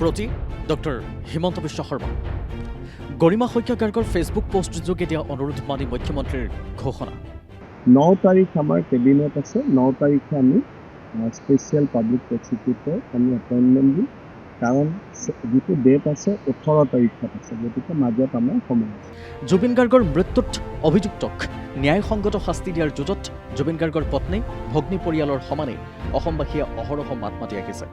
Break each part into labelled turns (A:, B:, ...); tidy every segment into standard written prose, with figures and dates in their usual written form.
A: প্ৰতি ডক্টৰ হিমন্ত বিশ্ব শৰ্মা গৰিমা শইকীয়া গাৰ্গৰ ফেচবুক পোষ্টযোগে দিয়া অনুৰোধ মানি মুখ্যমন্ত্ৰীৰ ঘোষণা
B: 9 তাৰিখ আমাৰ কেবিনেট আছে 9 তাৰিখে আমি স্পেচিয়েল পাব্লিক প্ৰচিকিউটৰ আমি এপইণ্টমেণ্ট দিম কাৰণ যিটো ডেট আছে 18 তাৰিখত আছে গতিকে মাজত আমাৰ সময় আছে
A: জুবিন গাৰ্গৰ মৃত্যুত অভিযুক্তক ন্যায়সংগত শাস্তি দিয়াৰ যুঁজত জুবিন গাৰ্গৰ পত্নী ভগ্নী পৰিয়ালৰ সমানে অসমবাসীয়ে অহৰহ মাত মাতি আহিছে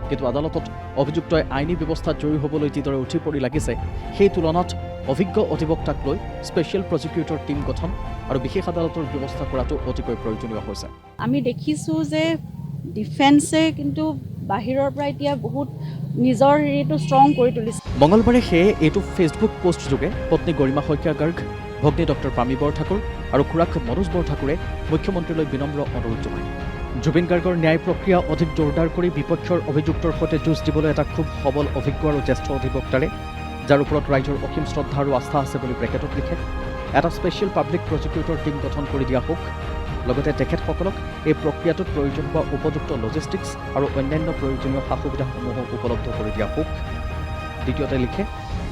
A: কিন্তু আদালতত অভিযুক্তই আইনী ব্যৱস্থাত জয়ী হ'বলৈ যিদৰে উঠি পৰি লাগিছে সেই তুলনাত অভিজ্ঞ অধিবক্তাক লৈ স্পেচিয়েল প্ৰচিকিউটৰ টীম গঠন আৰু বিশেষ আদালতৰ ব্যৱস্থা কৰাটো অতিকৈ প্ৰয়োজনীয় হৈছে
C: আমি দেখিছোঁ যে ডিফেন্সে কিন্তু বাহিৰৰ পৰা এতিয়া বহুত নিজৰ হেৰিটো ষ্ট্ৰং কৰি তুলিছে
A: মঙলবাৰে সেয়ে এইটো ফেচবুক পোষ্টযোগে পত্নী গৰিমা শইকীয়া গাৰ্গ ভগ্নী ডক্টৰ পামী বৰঠাকুৰ আৰু খুৰাক মনোজ বৰঠাকুৰে মুখ্যমন্ত্ৰীলৈ বিনম্ৰ অনুৰোধ জনায় জুবিন গাৰ্গৰ ন্যায় প্ৰক্ৰিয়া অধিক জোৰদাৰ কৰি বিপক্ষৰ অভিযুক্তৰ সৈতে যুঁজ দিবলৈ এটা খুব সবল অভিজ্ঞ আৰু জ্যেষ্ঠ অধিবক্তাৰে যাৰ ওপৰত ৰাইজৰ অসীম শ্ৰদ্ধা আৰু আস্থা আছে বুলি ব্ৰেকেটত লিখে এটা স্পেচিয়েল পাব্লিক প্ৰচিকিউটৰ টীম গঠন কৰি দিয়া হোক লগতে তেখেতসকলক এই প্ৰক্ৰিয়াটোত প্ৰয়োজন হোৱা উপযুক্ত লজিষ্টিক্স আৰু অন্যান্য প্ৰয়োজনীয় সা সুবিধাসমূহ উপলব্ধ কৰি দিয়া হোক দ্বিতীয়তে লিখে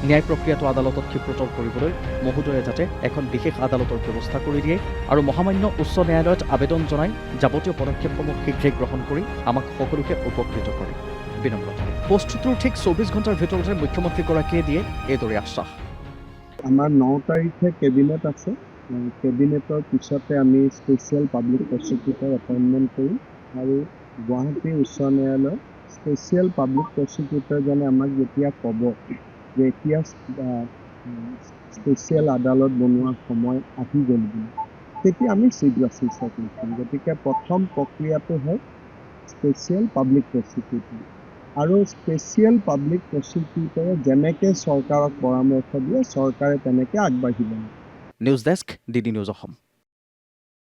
A: ন্যায় প্ৰক্ৰিয়াটো আদালতত ক্ষিপ্ৰতৰ কৰিবলৈ মহোদয়ে যাতে এখন বিশেষ আদালতৰ ব্যৱস্থা কৰি দিয়ে আৰু মহামান্য উচ্চ ন্যায়ালয়ত আবেদন জনাই যাৱতীয় পদক্ষেপসমূহ শীঘ্ৰে গ্ৰহণ কৰি আমাক সকলোকে উপকৃত কৰে বিনম্ৰতা পোষ্টটোৰ ঠিক 24 ঘণ্টাৰ ভিতৰতে মুখ্যমন্ত্ৰীগৰাকীয়ে দিয়ে এইদৰে আশ্বাস
B: আমাৰ 9 তাৰিখে কেবিনেট আছে কেবিনেটৰ পিছতে আমি স্পেচিয়েল পাব্লিক প্ৰচিকিউটৰ এপইণ্টমেণ্ট কৰিম আৰু গুৱাহাটী উচ্চ ন্যায়ালয় স্পেচিয়েল পাব্লিক প্ৰচিকিউটৰজনে আমাক যেতিয়া ক'ব যে এতিয়া স্পেচিয়েল আদালত বনোৱাৰ সময় আহি গ'ল বুলি তেতিয়া আমি চিফ জাষ্টিছক লিখিম গতিকে প্ৰথম প্ৰক্ৰিয়াটো হয় স্পেচিয়েল পাব্লিক প্ৰচিকিউটৰ আৰু স্পেচিয়েল পাব্লিক প্ৰচিকিউটৰে যেনেকৈ চৰকাৰক পৰামৰ্শ দিয়ে চৰকাৰে তেনেকৈ আগবাঢ়িব
A: news desk DD news Assam